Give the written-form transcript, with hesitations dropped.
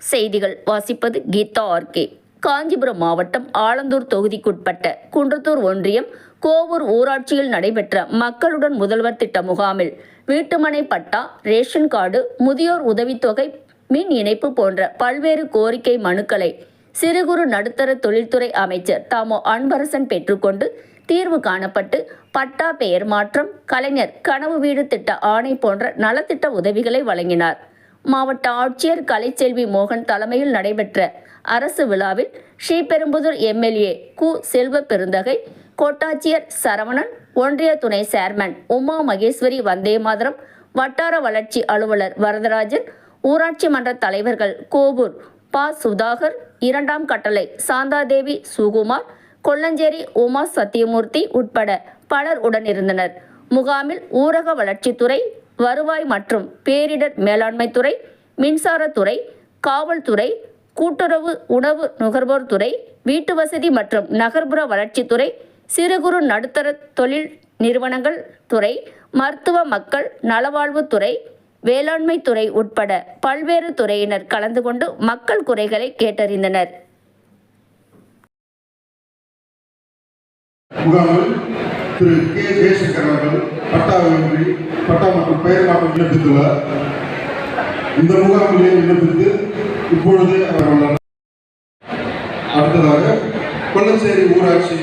செய்திகள் வாசிப்பது கீதா ஆர்கே. காஞ்சிபுரம் மாவட்டம் ஆலந்தூர் தொகுதிக்குட்பட்ட குன்றத்தூர் ஒன்றியம் கோவூர் ஊராட்சியில் நடைபெற்ற மக்களுடன் முதல்வர் திட்ட முகாமில் வீட்டுமனை பட்டா, ரேஷன் கார்டு, முதியோர் உதவித்தொகை, மின் இணைப்பு போன்ற பல்வேறு கோரிக்கை மனுக்களை சிறு குறு நடுத்தர தொழில்துறை அமைச்சர் தாமோ அன்பரசன் பெற்றுக்கொண்டு தீர்வு காணப்பட்டு பட்டா பெயர் மாற்றம், கலைஞர் கனவு வீடு திட்ட ஆணை போன்ற நலத்திட்ட உதவிகளை வழங்கினார். மாவட்ட ஆட்சியர் கலைச்செல்வி மோகன் தலைமையில் நடைபெற்ற அரசு விழாவில் ஸ்ரீபெரும்புதூர் எம்எல்ஏ கு. செல்வ பெருந்தகை, கோட்டாட்சியர் சரவணன், ஒன்றிய துணை சேர்மன் உமா மகேஸ்வரி, வந்தே மாதரம் வட்டார வளர்ச்சி அலுவலர் வரதராஜன், ஊராட்சி மன்ற தலைவர்கள் கோவூர் பா. சுதாகர், இரண்டாம் கட்டளை சாந்தாதேவி, சுகுமார், கொல்லஞ்சேரி உமா சத்தியமூர்த்தி உட்பட பலர் உடனிருந்தனர். முகாமில் ஊரக வளர்ச்சித்துறை, வருவாய் மற்றும் பேரிடர் மேலாண்மைத்துறை, மின்சாரத்துறை, காவல்துறை, கூட்டுறவு உணவு நுகர்வோர் துறை, வீட்டு வசதி மற்றும் நகர்ப்புற வளர்ச்சித்துறை, சிறு குறு நடுத்தர தொழில் நிறுவனங்கள் துறை, மருத்துவ மக்கள் நலவாழ்வுத்துறை, வேளாண்மை துறை உட்பட பல்வேறு துறையினர் கலந்து கொண்டு மக்கள் குறைகளை கேட்டறிந்தனர். திரு கே. ஜெயசங்கர் அவர்கள் பட்டாவின்றி பட்டா மற்றும் பெயர் மாற்றம் விண்ணப்பித்துள்ளார். இந்த முகாமிலே விண்ணப்பித்து இப்பொழுது அவர் அடுத்ததாக கொல்லஞ்சேரி ஊராட்சி